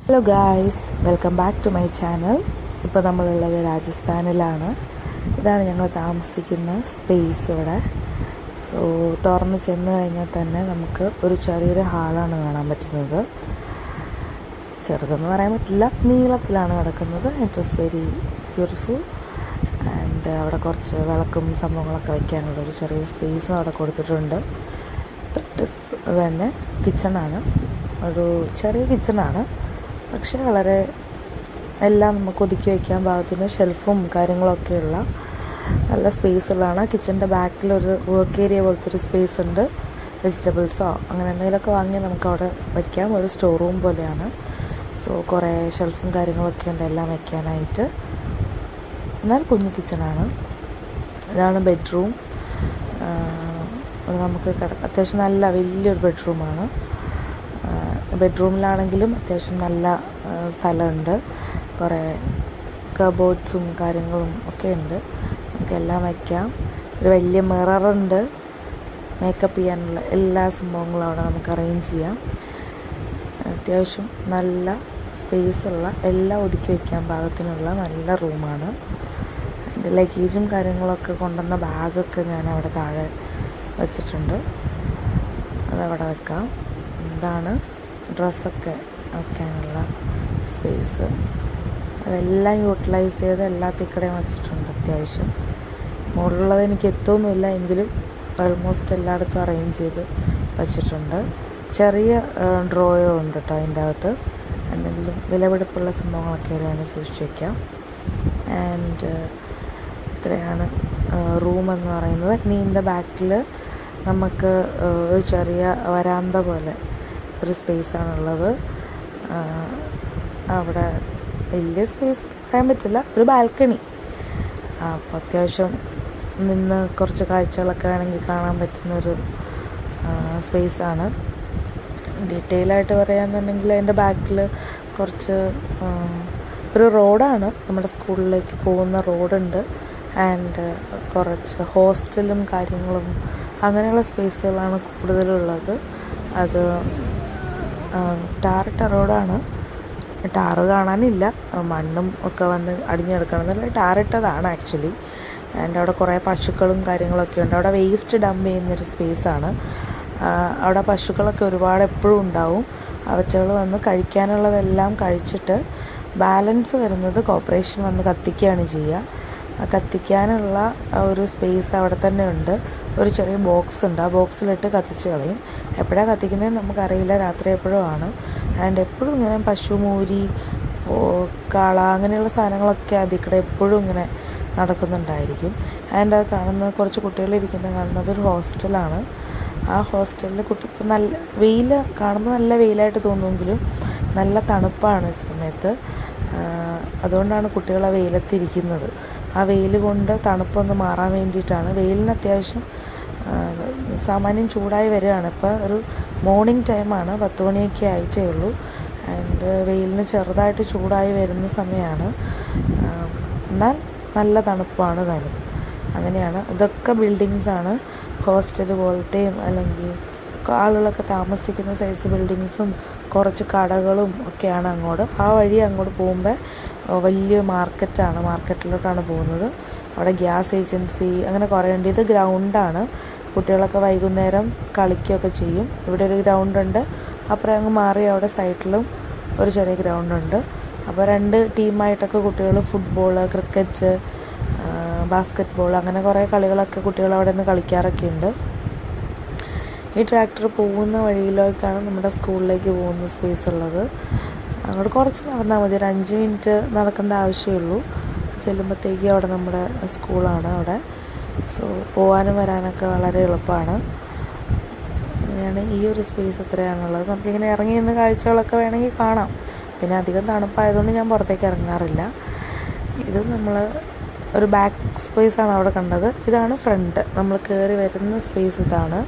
Hello guys, welcome back to my channel. ഇപ്പോൾ നമ്മളുള്ളത് രാജസ്ഥാനിലാണ്. ഇതാണ് ഞങ്ങൾ താമസിക്കുന്ന സ്പേസ് ഇവിടെ. സോ തുറന്ന് ചെന്ന് കഴിഞ്ഞാൽ തന്നെ നമുക്ക് ഒരു ചെറിയൊരു ഹാളാണ് കാണാൻ പറ്റുന്നത്. ചെറുതെന്ന് പറയാൻ പറ്റില്ല, നീളത്തിലാണ് കിടക്കുന്നത്. It was very beautiful. And അവിടെ കുറച്ച് വിളക്കും സംഭവങ്ങളൊക്കെ വയ്ക്കാനുള്ളൊരു ചെറിയ സ്പേസും അവിടെ കൊടുത്തിട്ടുണ്ട്. തന്നെ കിച്ചണാണ്, ഒരു ചെറിയ കിച്ചണാണ്, പക്ഷേ വളരെ എല്ലാം നമുക്ക് ഒതുക്കി വയ്ക്കാൻ പാകത്തിന് ഷെൽഫും കാര്യങ്ങളൊക്കെയുള്ള നല്ല സ്പേസ് ഉള്ളതാണ്. കിച്ചൻ്റെ ബാക്കിലൊരു വർക്ക് ഏരിയ പോലത്തെ ഒരു സ്പേസ് ഉണ്ട്. വെജിറ്റബിൾസോ അങ്ങനെ എന്തെങ്കിലുമൊക്കെ വാങ്ങി നമുക്ക് അവിടെ വയ്ക്കാം. ഒരു സ്റ്റോർ റൂം പോലെയാണ്. സോ കുറേ ഷെൽഫും കാര്യങ്ങളൊക്കെ ഉണ്ട് എല്ലാം വയ്ക്കാനായിട്ട്. എന്നാൽ കുഞ്ഞു കിച്ചണാണ്. ഇതാണ് ബെഡ്റൂം. നമുക്ക് അത്യാവശ്യം നല്ല വലിയൊരു ബെഡ്റൂമാണ്. ബെഡ്റൂമിലാണെങ്കിലും അത്യാവശ്യം നല്ല സ്ഥലമുണ്ട്. കുറേ കബോർഡ്സും കാര്യങ്ങളും ഒക്കെ ഉണ്ട്, നമുക്കെല്ലാം വയ്ക്കാം. ഒരു വലിയ മിററുണ്ട്, മേക്കപ്പ് ചെയ്യാനുള്ള എല്ലാ സംഭവങ്ങളും അവിടെ നമുക്ക് അറേഞ്ച് ചെയ്യാം. അത്യാവശ്യം നല്ല സ്പേസുള്ള എല്ലാം ഒതുക്കി വയ്ക്കാൻ പാകത്തിനുള്ള നല്ല റൂമാണ്. അതിൻ്റെ ലഗേജും കാര്യങ്ങളൊക്കെ കൊണ്ടുവന്ന ബാഗൊക്കെ ഞാൻ അവിടെ താഴെ വച്ചിട്ടുണ്ട്, അതവിടെ വെക്കാം. ഇതാണ് ഡ്രസ്സൊക്കെ വയ്ക്കാനുള്ള സ്പേസ്. അതെല്ലാം യൂട്ടിലൈസ് ചെയ്ത് എല്ലാത്തിക്കടയും വച്ചിട്ടുണ്ട്. അത്യാവശ്യം മുകളിലുള്ളത് എനിക്ക് എത്തുമൊന്നുമില്ല, എങ്കിലും ഓൾമോസ്റ്റ് എല്ലായിടത്തും അറേഞ്ച് ചെയ്ത് വച്ചിട്ടുണ്ട്. ചെറിയ ഡ്രോയറും ഉണ്ട് കേട്ടോ അതിൻ്റെ അകത്ത്. എന്തെങ്കിലും വിലപിടിപ്പുള്ള സംഭവങ്ങളൊക്കെ വേണമെങ്കിൽ സൂക്ഷിച്ച് വയ്ക്കാം. ആൻഡ് ഇത്രയാണ് റൂമെന്ന് പറയുന്നത്. ഇനി ഇതിൻ്റെ ബാക്കിൽ നമുക്ക് ഒരു ചെറിയ വരാന്ത പോലെ ഒരു സ്പേസാണുള്ളത്. അവിടെ വലിയ സ്പേസ് പറയാൻ പറ്റില്ല, ഒരു ബാൽക്കണി. അപ്പോൾ അത്യാവശ്യം നിന്ന് കുറച്ച് കാഴ്ചകളൊക്കെ വേണമെങ്കിൽ കാണാൻ പറ്റുന്നൊരു സ്പേസാണ്. ഡീറ്റെയിലായിട്ട് പറയാമെന്നുണ്ടെങ്കിൽ അതിൻ്റെ ബാക്കിൽ കുറച്ച് ഒരു റോഡാണ്, നമ്മുടെ സ്കൂളിലേക്ക് പോകുന്ന റോഡുണ്ട്. ആൻഡ് കുറച്ച് ഹോസ്റ്റലും കാര്യങ്ങളും അങ്ങനെയുള്ള സ്പേസുകളാണ് കൂടുതലുള്ളത്. അത് ടാറിട്ട റോഡാണ്. ടാറ് കാണാനില്ല, മണ്ണും ഒക്കെ വന്ന് അടിഞ്ഞെടുക്കണമെന്നല്ല, ടാറിട്ടതാണ് ആക്ച്വലി. ആൻഡ് അവിടെ കുറേ പശുക്കളും കാര്യങ്ങളൊക്കെ ഉണ്ട്. അവിടെ വേസ്റ്റ് ഡംപ് ചെയ്യുന്നൊരു സ്പേസാണ്. അവിടെ പശുക്കളൊക്കെ ഒരുപാട് എപ്പോഴും ഉണ്ടാവും. അവറ്റകൾ വന്ന് കഴിക്കാനുള്ളതെല്ലാം കഴിച്ചിട്ട് ബാലൻസ് വരുന്നത് കോർപ്പറേഷൻ വന്ന് കത്തിക്കുകയാണ് ചെയ്യുക. കത്തിക്കാനുള്ള ഒരു സ്പേസ് അവിടെ തന്നെ ഉണ്ട്. ഒരു ചെറിയ ബോക്സ് ഉണ്ട്, ആ ബോക്സിലിട്ട് കത്തിച്ച് കളയും. എപ്പോഴാണ് കത്തിക്കുന്നതെന്ന് നമുക്കറിയില്ല, രാത്രി എപ്പോഴും ആണ്. ആൻഡ് എപ്പോഴും ഇങ്ങനെ പശു, മൂരി, കാള അങ്ങനെയുള്ള സാധനങ്ങളൊക്കെ അതിൽക്കൂടെ എപ്പോഴും ഇങ്ങനെ നടക്കുന്നുണ്ടായിരിക്കും. ആൻഡ് അത് കാണുന്നത് കുറച്ച് കുട്ടികളിരിക്കുന്നത് കാണുന്നത് ഒരു ഹോസ്റ്റലാണ്. ആ ഹോസ്റ്റലിൽ ഇപ്പം നല്ല വെയിൽ കാണുമ്പോൾ നല്ല വെയിലായിട്ട് തോന്നുമെങ്കിലും നല്ല തണുപ്പാണ് ഈ സമയത്ത്. അതുകൊണ്ടാണ് കുട്ടികൾ ആ വെയിലത്തിരിക്കുന്നത്. ആ വെയിൽ കൊണ്ട് തണുപ്പൊന്ന് മാറാൻ വേണ്ടിയിട്ടാണ്. വെയിലിന് അത്യാവശ്യം സാമാന്യം ചൂടായി വരികയാണ്. ഇപ്പോൾ ഒരു മോർണിംഗ് ടൈമാണ്, 10 മണിയൊക്കെ ആയിട്ടേ ഉള്ളൂ. ആൻഡ് വെയിലിന് ചെറുതായിട്ട് ചൂടായി വരുന്ന സമയമാണ്. എന്നാൽ നല്ല തണുപ്പാണ് താനും. അങ്ങനെയാണ്. ഇതൊക്കെ ബിൽഡിങ്സാണ്, ഹോസ്റ്റൽ പോലത്തെയും അല്ലെങ്കിൽ ആളുകളൊക്കെ താമസിക്കുന്ന സൈസ് ബിൽഡിങ്സും കുറച്ച് കടകളും ഒക്കെയാണ് അങ്ങോട്ട്. ആ വഴി അങ്ങോട്ട് പോകുമ്പോൾ വലിയ മാർക്കറ്റാണ്, മാർക്കറ്റിലോട്ടാണ് പോകുന്നത്. അവിടെ ഗ്യാസ് ഏജൻസി അങ്ങനെ കുറേ ഉണ്ട്. ഇത് ഗ്രൗണ്ടാണ്, കുട്ടികളൊക്കെ വൈകുന്നേരം കളിക്കുകയൊക്കെ ചെയ്യും. ഇവിടെ ഒരു ഗ്രൗണ്ടുണ്ട്, അപ്പുറം അങ്ങ് മാറി അവിടെ സൈഡിലും ഒരു ചെറിയ ഗ്രൗണ്ടുണ്ട്. അപ്പോൾ 2 ടീമായിട്ടൊക്കെ കുട്ടികൾ ഫുട്ബോൾ, ക്രിക്കറ്റ്, ബാസ്ക്കറ്റ് ബോൾ അങ്ങനെ കുറേ കളികളൊക്കെ കുട്ടികൾ അവിടെ നിന്ന് കളിക്കാറൊക്കെ ഉണ്ട്. ഈ ട്രാക്ടർ പോകുന്ന വഴിയിലേക്കാണ് നമ്മുടെ സ്കൂളിലേക്ക് പോകുന്ന സ്പേസ് ഉള്ളത്. അങ്ങോട്ട് കുറച്ച് നടന്നാൽ മതി, ഒരു 5 മിനിറ്റ് നടക്കേണ്ട ആവശ്യമുള്ളൂ. ചെല്ലുമ്പോഴത്തേക്കും അവിടെ നമ്മുടെ സ്കൂളാണ് അവിടെ. സോ പോകാനും വരാനൊക്കെ വളരെ എളുപ്പമാണ്. അങ്ങനെയാണ് ഈ ഒരു സ്പേസ് എത്രയാണുള്ളത്. നമുക്കിങ്ങനെ ഇറങ്ങി നിന്ന് കാഴ്ചകളൊക്കെ വേണമെങ്കിൽ കാണാം. പിന്നെ അധികം തണുപ്പായതുകൊണ്ട് ഞാൻ പുറത്തേക്ക് ഇറങ്ങാറില്ല. ഇത് നമ്മൾ ഒരു ബാക്ക് സ്പേസാണ് അവിടെ കണ്ടത്. ഇതാണ് ഫ്രണ്ട്, നമ്മൾ കയറി വരുന്ന സ്പേസ് ഇതാണ്.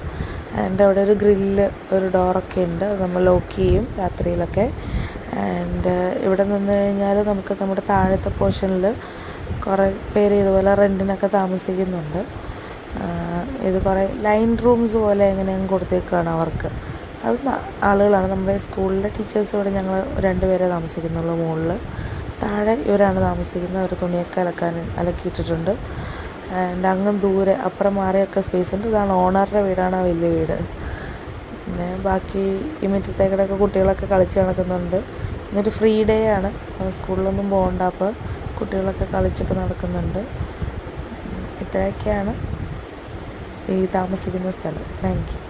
ആൻഡ് അവിടെ ഒരു ഗ്രില്ല്, ഒരു ഡോറൊക്കെ ഉണ്ട്, അത് നമ്മൾ ലോക്ക് ചെയ്യും രാത്രിയിലൊക്കെ. ആൻഡ് ഇവിടെ നിന്ന് കഴിഞ്ഞാൽ നമുക്ക് നമ്മുടെ താഴത്തെ പോർഷനിൽ കുറേ പേര് ഇതുപോലെ റെൻറ്റിനൊക്കെ താമസിക്കുന്നുണ്ട്. ഇത് കുറേ ലൈൻ റൂംസ് പോലെ എങ്ങനെയും കൊടുത്തേക്കാണ് അവർക്ക്. അത് ആളുകളാണ്. നമ്മുടെ സ്കൂളിലെ ടീച്ചേഴ്സ് ഇവിടെ ഞങ്ങൾ 2 പേരെ താമസിക്കുന്നുള്ളൂ മുകളിൽ. താഴെ ഇവരാണ് താമസിക്കുന്നത്. അവർ തുണിയൊക്കെ അലക്കിയിട്ടിട്ടുണ്ട്. ആൻഡ് അങ്ങ് ദൂരെ അപ്പുറം മാറിയൊക്കെ സ്പേസ് ഉണ്ട്. ഇതാണ് ഓണറുടെ വീടാണ്, ആ വലിയ വീട്. പിന്നെ ബാക്കി ഈ മുറ്റത്തേക്കടൊക്കെ കുട്ടികളൊക്കെ കളിച്ച് നടക്കുന്നുണ്ട്. ഇന്നൊരു ഫ്രീ ഡേ ആണ്, സ്കൂളിലൊന്നും പോകണ്ട. അപ്പോൾ കുട്ടികളൊക്കെ കളിച്ചൊക്കെ നടക്കുന്നുണ്ട്. ഇത്രയൊക്കെയാണ് ഈ താമസിക്കുന്ന സ്ഥലം. Thank you.